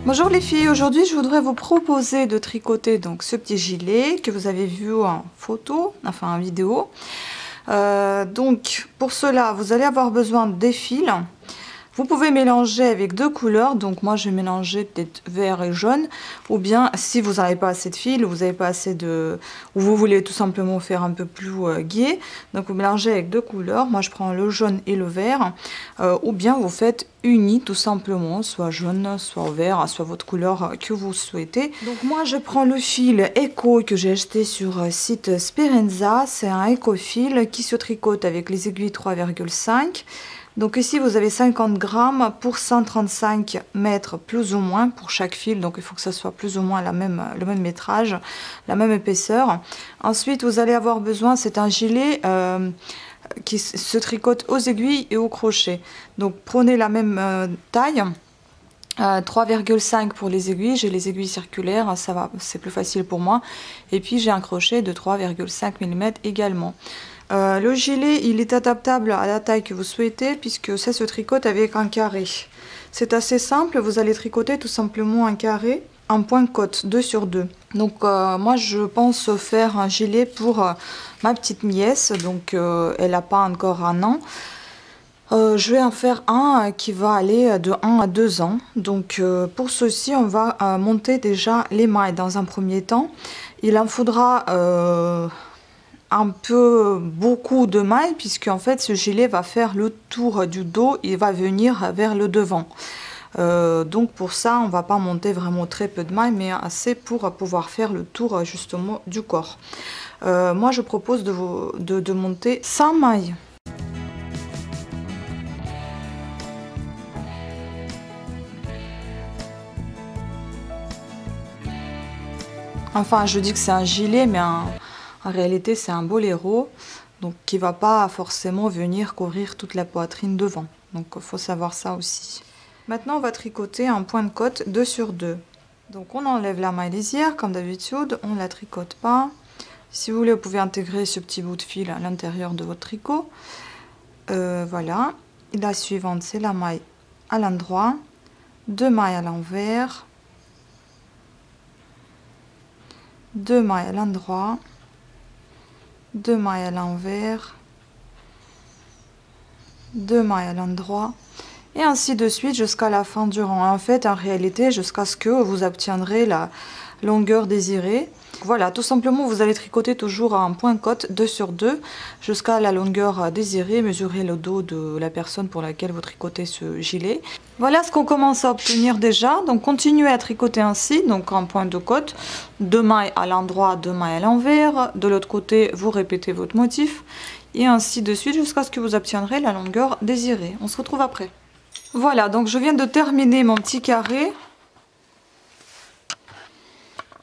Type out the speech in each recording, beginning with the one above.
Bonjour les filles, aujourd'hui je voudrais vous proposer de tricoter donc ce petit gilet que vous avez vu en photo, enfin en vidéo. Donc pour cela vous allez avoir besoin des fils. Vous pouvez mélanger avec deux couleurs, donc moi je vais mélanger peut-être vert et jaune, ou bien si vous n'avez pas assez de fils, vous n'avez pas assez de... ou vous voulez tout simplement faire un peu plus gai, donc vous mélangez avec deux couleurs, moi je prends le jaune et le vert, ou bien vous faites uni tout simplement, soit jaune, soit vert, soit votre couleur que vous souhaitez. Donc moi je prends le fil Eco que j'ai acheté sur site Sperenza, c'est un éco-fil qui se tricote avec les aiguilles 3,5. Donc ici vous avez 50 grammes pour 135 mètres plus ou moins pour chaque fil, donc il faut que ça soit plus ou moins le même métrage, la même épaisseur. Ensuite vous allez avoir besoin, c'est un gilet qui se tricote aux aiguilles et au crochet. Donc prenez la même taille. 3,5 pour les aiguilles, j'ai les aiguilles circulaires, ça va, c'est plus facile pour moi. Et puis j'ai un crochet de 3,5 mm également. Le gilet il est adaptable à la taille que vous souhaitez puisque ça se tricote avec un carré. C'est assez simple, vous allez tricoter tout simplement un carré en point côte 2 sur 2. Donc moi je pense faire un gilet pour ma petite nièce, donc elle n'a pas encore un an. Je vais en faire un qui va aller de 1 à 2 ans. Donc pour ceci on va monter déjà les mailles dans un premier temps. Il en faudra un peu beaucoup de mailles puisque en fait ce gilet va faire le tour du dos, il va venir vers le devant. Donc pour ça on va pas monter vraiment très peu de mailles mais assez pour pouvoir faire le tour justement du corps. Moi je propose de monter 100 mailles. Enfin je dis que c'est un gilet mais en réalité c'est un boléro, donc qui va pas forcément venir couvrir toute la poitrine devant. Donc il faut savoir ça aussi. Maintenant on va tricoter un point de côte 2 sur 2. Donc on enlève la maille lisière comme d'habitude, on la tricote pas. Si vous voulez vous pouvez intégrer ce petit bout de fil à l'intérieur de votre tricot. Voilà. Et la suivante c'est la maille à l'endroit, 2 mailles à l'envers, 2 mailles à l'endroit, 2 mailles à l'envers, 2 mailles à l'endroit et ainsi de suite jusqu'à la fin du rang. En fait en réalité jusqu'à ce que vous obtiendrez la longueur désirée. Voilà, tout simplement vous allez tricoter toujours un point côte 2 sur 2 jusqu'à la longueur désirée, mesurer le dos de la personne pour laquelle vous tricotez ce gilet. Voilà ce qu'on commence à obtenir déjà, donc continuez à tricoter ainsi, donc un point de côte, 2 mailles à l'endroit, 2 mailles à l'envers, de l'autre côté vous répétez votre motif et ainsi de suite jusqu'à ce que vous obtiendrez la longueur désirée. On se retrouve après. Voilà, donc je viens de terminer mon petit carré.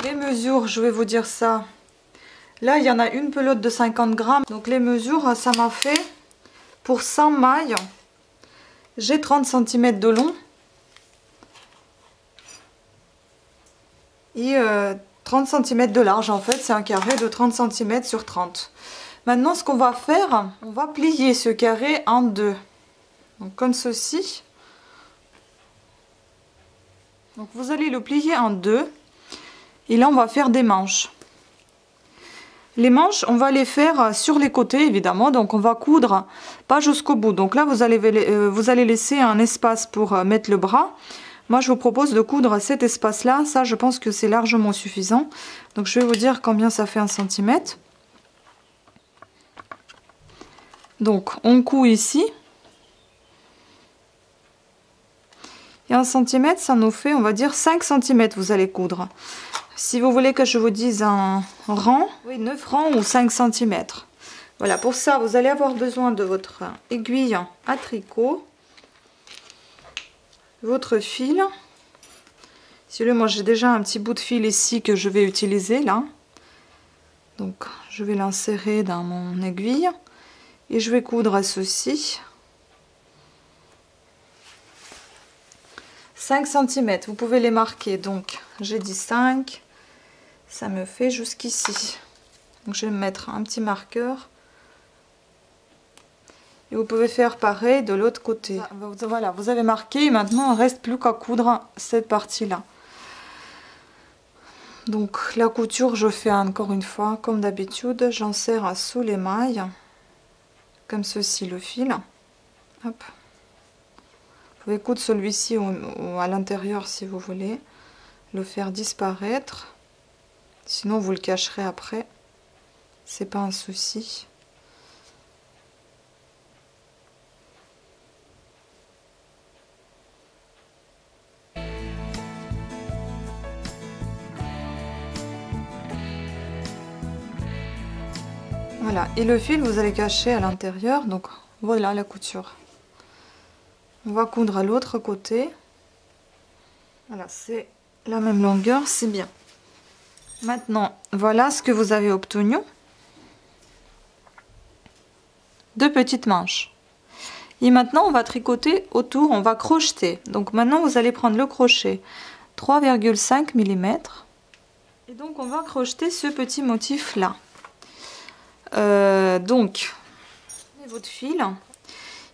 Les mesures, je vais vous dire ça. Là, il y en a une pelote de 50 grammes. Donc les mesures, ça m'a fait pour 100 mailles. J'ai 30 cm de long. Et 30 cm de large. En fait, c'est un carré de 30 cm sur 30. Maintenant, ce qu'on va faire, on va plier ce carré en deux. Donc comme ceci. Donc vous allez le plier en deux. Et là on va faire des manches. Les manches on va les faire sur les côtés évidemment, donc on va coudre pas jusqu'au bout. Donc là vous allez laisser un espace pour mettre le bras. Moi je vous propose de coudre cet espace là, ça je pense que c'est largement suffisant. Donc je vais vous dire combien ça fait 1 cm. Donc on coud ici. Et 1 cm ça nous fait on va dire 5 cm vous allez coudre. Si vous voulez que je vous dise un rang, oui, 9 rangs ou 5 cm. Voilà, pour ça, vous allez avoir besoin de votre aiguille à tricot, votre fil. Si moi j'ai déjà un petit bout de fil ici que je vais utiliser là. Donc je vais l'insérer dans mon aiguille et je vais coudre ceci. 5 cm, vous pouvez les marquer, donc j'ai dit 5, ça me fait jusqu'ici. Donc je vais mettre un petit marqueur. Et vous pouvez faire pareil de l'autre côté. Voilà, vous avez marqué, maintenant il ne reste plus qu'à coudre cette partie-là. Donc la couture, je fais encore une fois comme d'habitude, j'insère sous les mailles comme ceci le fil. Hop. Vous pouvez coudre celui-ci ou à l'intérieur si vous voulez, le faire disparaître, sinon vous le cacherez après, c'est pas un souci. Voilà, et le fil vous allez cacher à l'intérieur, donc voilà la couture. On va coudre à l'autre côté. Voilà, c'est la même longueur, c'est bien. Maintenant, voilà ce que vous avez obtenu. 2 petites manches. Et maintenant, on va tricoter autour, on va crocheter. Donc maintenant, vous allez prendre le crochet 3,5 mm. Et donc, on va crocheter ce petit motif là. Donc, votre fil.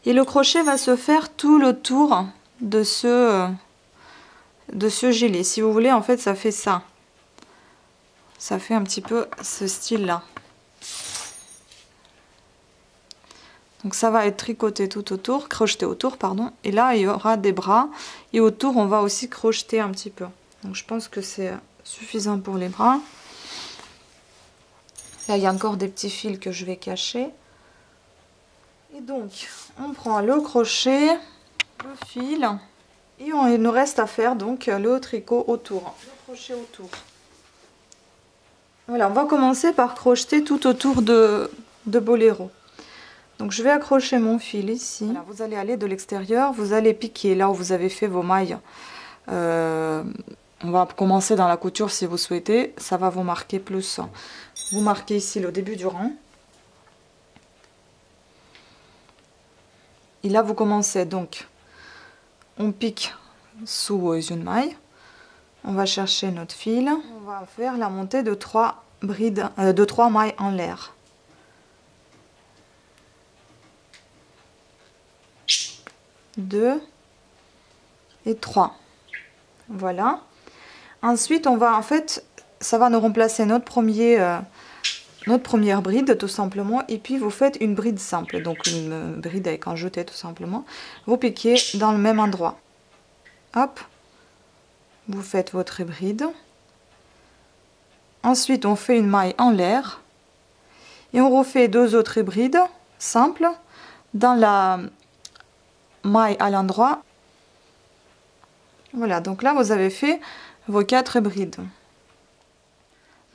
Et le crochet va se faire tout le tour de ce gilet. Si vous voulez, en fait, ça fait ça. Ça fait un petit peu ce style-là. Donc ça va être tricoté tout autour, crocheté autour, pardon. Et là, il y aura des bras. Et autour, on va aussi crocheter un petit peu. Donc je pense que c'est suffisant pour les bras. Là, il y a encore des petits fils que je vais cacher. Et donc, on prend le crochet, le fil, et il nous reste à faire donc le tricot autour, le crochet autour. Voilà, on va commencer par crocheter tout autour de Boléro. Donc, je vais accrocher mon fil ici. Voilà, vous allez aller de l'extérieur, vous allez piquer là où vous avez fait vos mailles. On va commencer dans la couture si vous souhaitez, ça va vous marquer plus. Vous marquez ici le début du rang. Et là, vous commencez donc, on pique sous une maille. On va chercher notre fil. On va faire la montée de 3 brides, de 3 mailles en l'air. Deux et 3. Voilà. Ensuite, on va en fait, ça va nous remplacer notre première bride tout simplement. Et puis vous faites une bride simple, donc une bride avec un jeté tout simplement. Vous piquez dans le même endroit. Hop. Vous faites votre bride. Ensuite, on fait une maille en l'air. Et on refait 2 autres brides simples dans la maille à l'endroit. Voilà, donc là, vous avez fait vos 4 brides.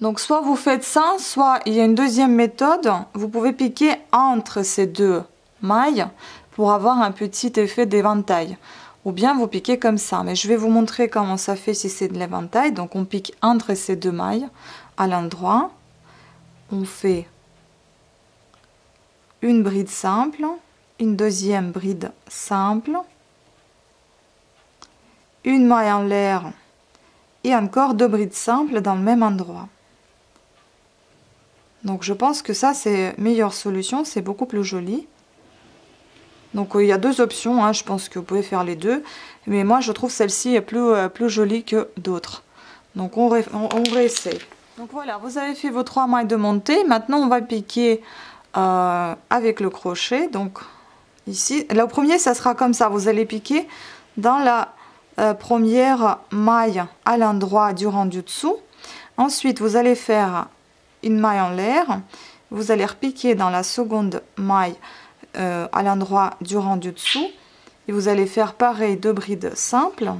Donc, soit vous faites ça, soit il y a une deuxième méthode. Vous pouvez piquer entre ces 2 mailles pour avoir un petit effet d'éventail. Ou bien vous piquez comme ça. Mais je vais vous montrer comment ça fait si c'est de l'éventail. Donc, on pique entre ces 2 mailles à l'endroit. On fait une bride simple, une deuxième bride simple, une maille en l'air et encore 2 brides simples dans le même endroit. Donc je pense que ça c'est meilleure solution, c'est beaucoup plus joli. Donc il y a 2 options, hein, je pense que vous pouvez faire les 2, mais moi je trouve celle-ci plus jolie que d'autres. Donc on réessaye. Donc voilà, vous avez fait vos 3 mailles de montée. Maintenant on va piquer avec le crochet. Donc ici, le premier ça sera comme ça, vous allez piquer dans la première maille à l'endroit du rang du dessous. Ensuite vous allez faire une maille en l'air, vous allez repiquer dans la seconde maille à l'endroit du rang du dessous et vous allez faire pareil 2 brides simples.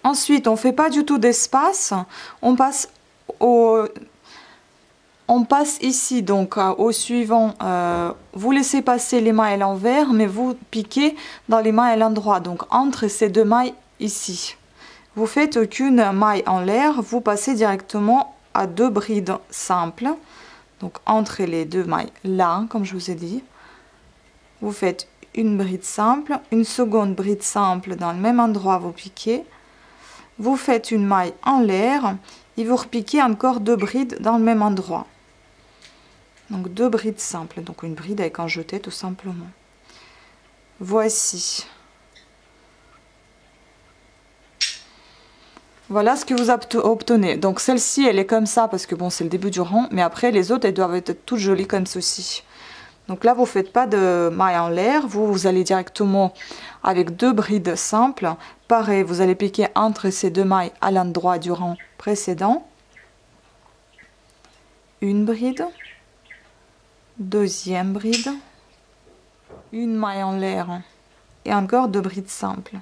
Ensuite, on fait pas du tout d'espace, on passe ici donc au suivant, vous laissez passer les mailles à l'envers, mais vous piquez dans les mailles à l'endroit, donc entre ces 2 mailles ici. Vous faites qu'une maille en l'air, vous passez directement à 2 brides simples, donc entre les 2 mailles là, comme je vous ai dit. Vous faites une bride simple, une seconde bride simple dans le même endroit, vous piquez. Vous faites une maille en l'air et vous repiquez encore 2 brides dans le même endroit. Donc 2 brides simples, donc une bride avec un jeté tout simplement. Voici Voilà ce que vous obtenez. Donc celle-ci, elle est comme ça parce que bon, c'est le début du rang. Mais après, les autres, elles doivent être toutes jolies comme ceci. Donc là, vous ne faites pas de mailles en l'air. Vous allez directement avec 2 brides simples. Pareil, vous allez piquer entre ces 2 mailles à l'endroit du rang précédent. Une bride. Deuxième bride. Une maille en l'air. Et encore 2 brides simples.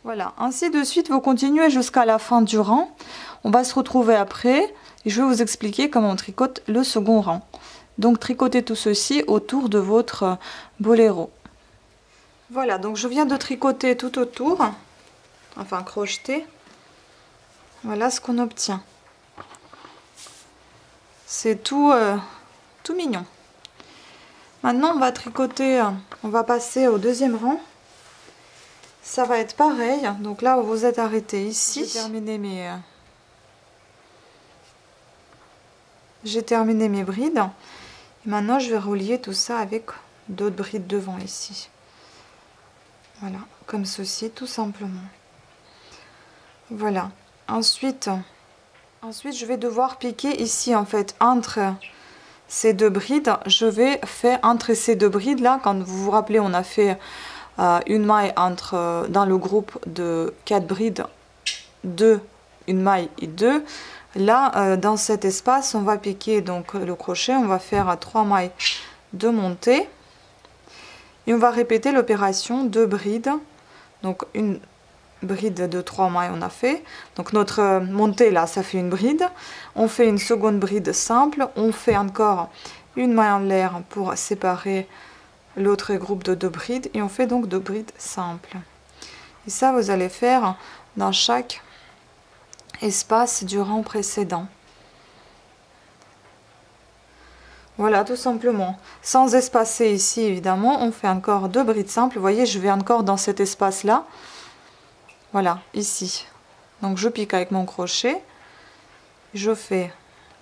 Voilà, ainsi de suite, vous continuez jusqu'à la fin du rang. On va se retrouver après et je vais vous expliquer comment on tricote le second rang. Donc tricotez tout ceci autour de votre boléro. Voilà, donc je viens de tricoter tout autour, enfin crocheter. Voilà ce qu'on obtient. C'est tout, tout mignon. Maintenant on va tricoter, on va passer au deuxième rang. Ça va être pareil, donc là où vous êtes arrêté ici, j'ai terminé mes brides. Et maintenant je vais relier tout ça avec d'autres brides devant ici. Voilà, comme ceci tout simplement. Voilà, ensuite je vais devoir piquer ici en fait entre ces 2 brides. Je vais faire entre ces 2 brides là, quand vous vous rappelez on a fait une maille entre dans le groupe de 4 brides, 2, une maille et 2. Là dans cet espace on va piquer donc le crochet, on va faire 3 mailles de montée et on va répéter l'opération 2 brides, donc une bride de 3 mailles on a fait, donc notre montée là ça fait une bride, on fait une seconde bride simple, on fait encore une maille en l'air pour séparer l'autre groupe de 2 brides et on fait donc 2 brides simples. Et ça vous allez faire dans chaque espace du rang précédent. Voilà, tout simplement, sans espacer ici évidemment. On fait encore 2 brides simples. Vous voyez, je vais encore dans cet espace là, voilà, ici. Donc je pique avec mon crochet, je fais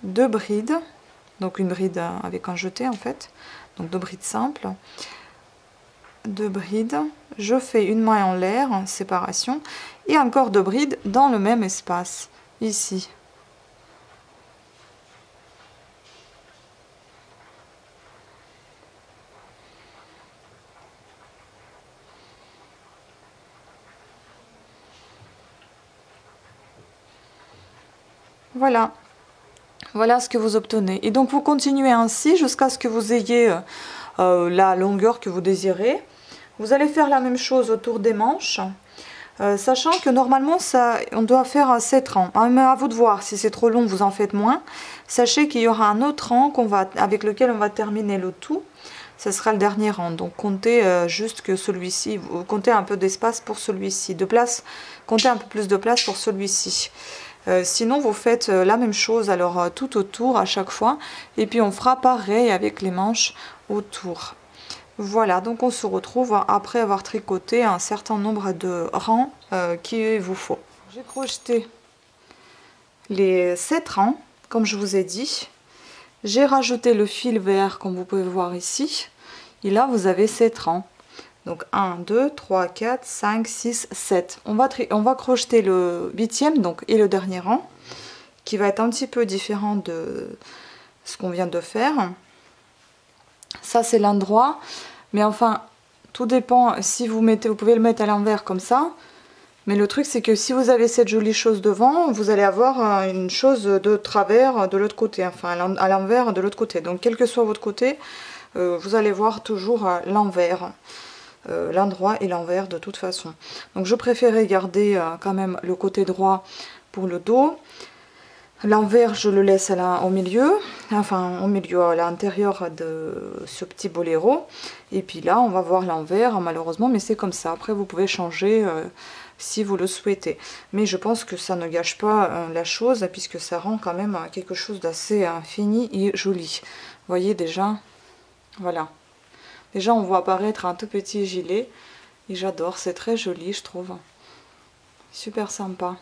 2 brides, donc une bride avec un jeté en fait, donc 2 brides simples, 2 brides, je fais une maille en l'air, séparation, et encore 2 brides dans le même espace, ici. Voilà. Voilà ce que vous obtenez. Et donc vous continuez ainsi jusqu'à ce que vous ayez la longueur que vous désirez. Vous allez faire la même chose autour des manches, sachant que normalement on doit faire 7 rangs. Mais à vous de voir, si c'est trop long vous en faites moins. Sachez qu'il y aura un autre rang avec lequel on va terminer le tout. Ce sera le dernier rang, donc comptez juste que celui-ci, comptez un peu d'espace pour celui-ci, comptez un peu plus de place pour celui-ci. Sinon vous faites la même chose alors tout autour à chaque fois et puis on fera pareil avec les manches autour. Voilà, donc on se retrouve après avoir tricoté un certain nombre de rangs qu'il vous faut. J'ai crocheté les 7 rangs comme je vous ai dit. J'ai rajouté le fil vert comme vous pouvez voir ici et là vous avez 7 rangs. Donc 1, 2, 3, 4, 5, 6, 7. On va crocheter le 8e donc, et le dernier rang, qui va être un petit peu différent de ce qu'on vient de faire. Ça c'est l'endroit, mais enfin, tout dépend, si vous pouvez le mettre à l'envers comme ça. Mais le truc c'est que si vous avez cette jolie chose devant, vous allez avoir une chose de travers de l'autre côté, enfin à l'envers de l'autre côté. Donc quel que soit votre côté, vous allez voir toujours l'envers. L'endroit et l'envers de toute façon. Donc je préférais garder quand même le côté droit pour le dos. L'envers je le laisse au milieu, enfin au milieu à l'intérieur de ce petit boléro. Et puis là on va voir l'envers malheureusement, mais c'est comme ça. Après vous pouvez changer si vous le souhaitez. Mais je pense que ça ne gâche pas la chose puisque ça rend quand même quelque chose d'assez fini et joli. Vous voyez déjà, voilà. Déjà on voit apparaître un tout petit gilet et j'adore, c'est très joli je trouve. Super sympa.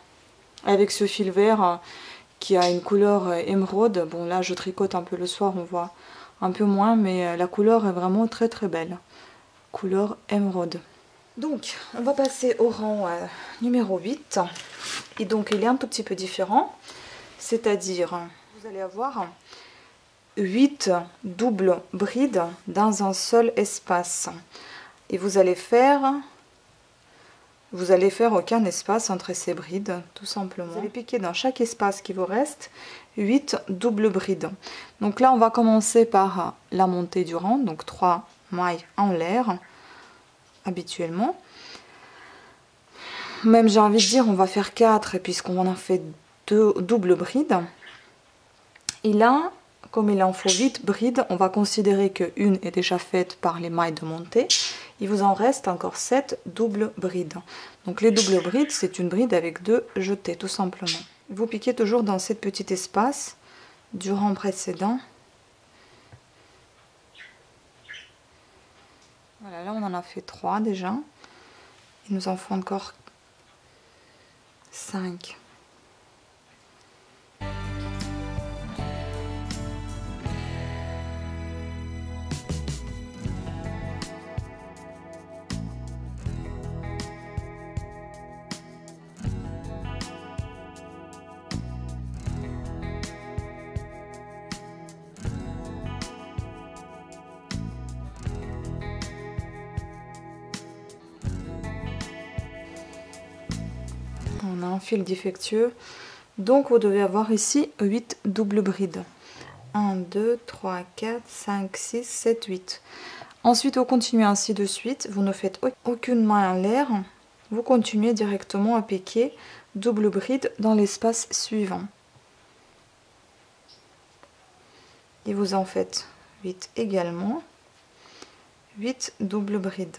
Avec ce fil vert qui a une couleur émeraude. Bon là je tricote un peu le soir, on voit un peu moins, mais la couleur est vraiment très très belle. Couleur émeraude. Donc, on va passer au rang numéro 8. Et donc, il est un tout petit peu différent. C'est-à-dire, vous allez avoir 8 doubles brides dans un seul espace. Et vous allez faire aucun espace entre ces brides, tout simplement. Vous allez piquer dans chaque espace qui vous reste 8 doubles brides. Donc là, on va commencer par la montée du rang, donc 3 mailles en l'air, habituellement. Même, j'ai envie de dire, on va faire 4, puisqu'on en a fait 2 doubles brides. Et là, comme il en faut 8 brides, on va considérer qu'une est déjà faite par les mailles de montée. Il vous en reste encore 7 doubles brides. Donc les doubles brides, c'est une bride avec 2 jetés, tout simplement. Vous piquez toujours dans ce petit espace du rang précédent. Voilà, là on en a fait 3 déjà. Il nous en faut encore 5. On a un fil défectueux, donc vous devez avoir ici 8 doubles brides. 1, 2, 3, 4, 5, 6, 7, 8. Ensuite, vous continuez ainsi de suite. Vous ne faites aucune main en l'air. Vous continuez directement à piquer double bride dans l'espace suivant. Et vous en faites 8 également. 8 doubles brides.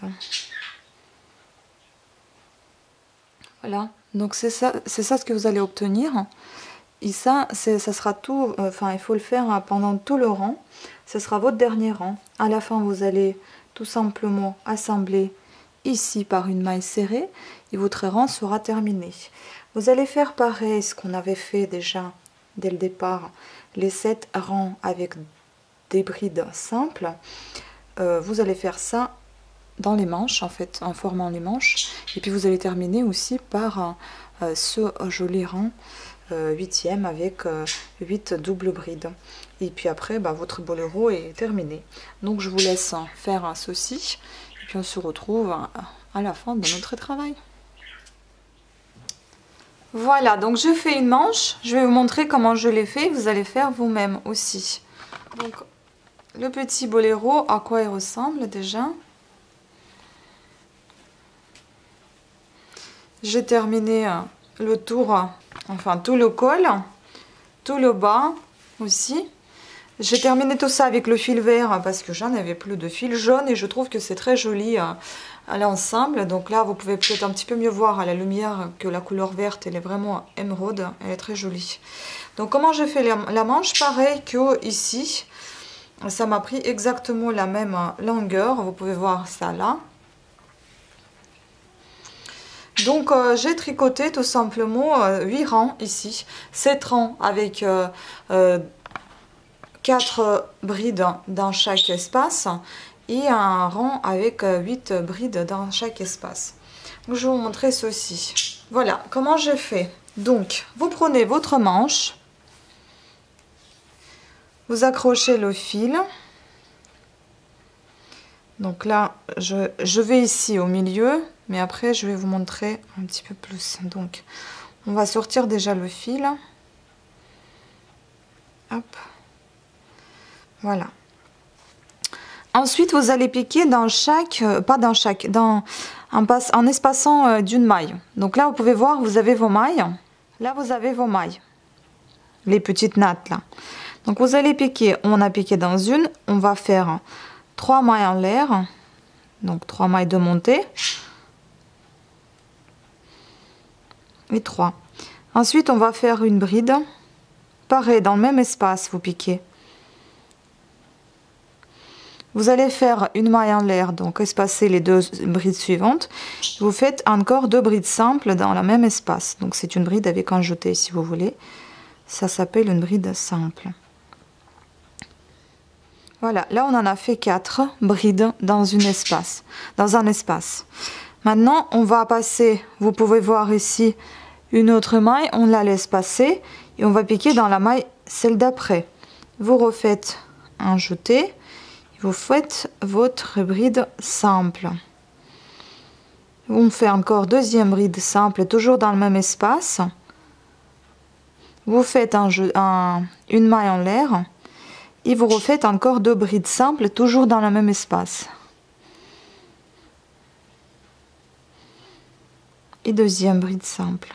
Voilà. Donc c'est ça ce que vous allez obtenir. Et ça sera tout, il faut le faire pendant tout le rang. Ce sera votre dernier rang. À la fin, vous allez tout simplement assembler ici par une maille serrée et votre rang sera terminé. Vous allez faire pareil, ce qu'on avait fait déjà dès le départ, les 7 rangs avec des brides simples. Vous allez faire ça dans les manches, en fait, en formant les manches. Et puis vous allez terminer aussi par ce joli rang 8e avec 8 doubles brides. Et puis après, votre boléro est terminé. Donc je vous laisse faire ceci. Et puis on se retrouve à la fin de notre travail. Voilà, donc je fais une manche. Je vais vous montrer comment je l'ai fait. Vous allez faire vous-même aussi. Donc le petit boléro, à quoi il ressemble déjà? J'ai terminé le tour, enfin tout le col, tout le bas aussi. J'ai terminé tout ça avec le fil vert parce que j'en avais plus de fil jaune et je trouve que c'est très joli à l'ensemble. Donc là, vous pouvez peut-être un petit peu mieux voir à la lumière que la couleur verte, elle est vraiment émeraude, elle est très jolie. Donc comment j'ai fait la manche? Pareil que ici, ça m'a pris exactement la même longueur, vous pouvez voir ça là. Donc j'ai tricoté tout simplement 8 rangs ici, 7 rangs avec 4 brides dans chaque espace et un rang avec 8 brides dans chaque espace. Donc je vais vous montrer ceci. Voilà comment j'ai fait. Donc vous prenez votre manche, vous accrochez le fil. Donc là je vais ici au milieu. Mais après, je vais vous montrer un petit peu plus. Donc, on va sortir déjà le fil. Hop. Voilà. Ensuite, vous allez piquer dans chaque, en espaçant d'une maille. Donc là, vous pouvez voir, vous avez vos mailles. Là, vous avez vos mailles. Les petites nattes, là. Donc, vous allez piquer. On a piqué dans une. On va faire 3 mailles en l'air. Donc, 3 mailles de montée. Et 3. Ensuite, on va faire une bride. Pareil, dans le même espace, vous piquez. Vous allez faire une maille en l'air, donc espacer les 2 brides suivantes. Vous faites encore 2 brides simples dans le même espace. Donc c'est une bride avec un jeté, si vous voulez. Ça s'appelle une bride simple. Voilà, là on en a fait 4 brides dans un espace. Maintenant, on va passer, vous pouvez voir ici, une autre maille, on la laisse passer et on va piquer dans la maille, celle d'après. Vous refaites un jeté, vous faites votre bride simple. On fait encore deuxième bride simple, toujours dans le même espace. Vous faites une maille en l'air et vous refaites encore 2 brides simples, toujours dans le même espace. Et deuxième bride simple.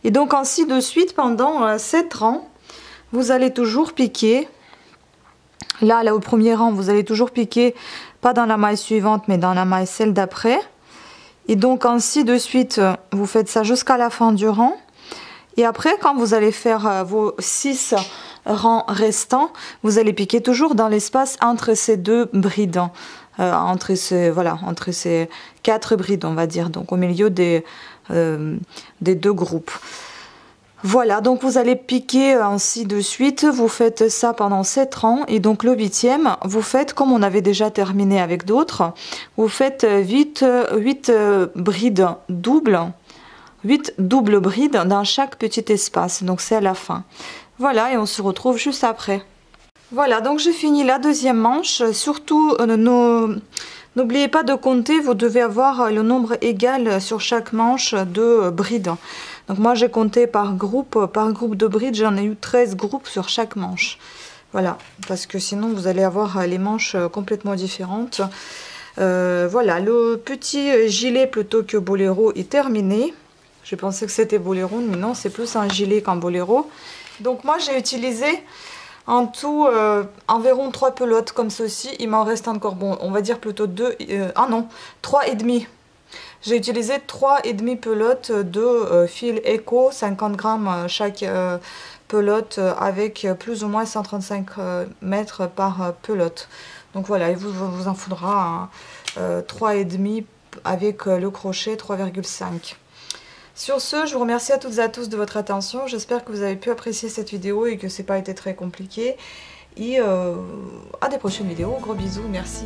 Et donc ainsi de suite pendant 7 rangs, vous allez toujours piquer. Là au premier rang, vous allez toujours piquer, pas dans la maille suivante, mais dans la maille celle d'après. Et donc ainsi de suite, vous faites ça jusqu'à la fin du rang. Et après, quand vous allez faire vos 6 rangs restants, vous allez piquer toujours dans l'espace entre ces 2 brides. Entre ces 4 brides, on va dire, donc au milieu des 2 groupes. Voilà, donc vous allez piquer ainsi de suite, vous faites ça pendant 7 rangs, et donc le 8e, vous faites comme on avait déjà terminé avec d'autres, vous faites 8 brides doubles, 8 doubles brides dans chaque petit espace, donc c'est à la fin. Voilà, et on se retrouve juste après. Voilà, donc j'ai fini la deuxième manche. Surtout, n'oubliez pas de compter, vous devez avoir le nombre égal sur chaque manche de brides. Donc moi j'ai compté par groupe de brides, j'en ai eu 13 groupes sur chaque manche. Voilà, parce que sinon vous allez avoir les manches complètement différentes. Voilà, le petit gilet plutôt que boléro est terminé. Je pensais que c'était boléro, mais non, c'est plus un gilet qu'un boléro. Donc moi j'ai utilisé en tout, environ 3 pelotes comme ceci. Il m'en reste encore, bon, on va dire plutôt 3 et demi. J'ai utilisé 3 et demi pelotes de fil éco, 50 grammes chaque pelote, avec plus ou moins 135 mètres par pelote. Donc voilà, il vous en faudra 3 et demi avec le crochet 3,5. Sur ce, je vous remercie à toutes et à tous de votre attention. J'espère que vous avez pu apprécier cette vidéo et que c'est pas été très compliqué. Et à des prochaines vidéos. Gros bisous, merci.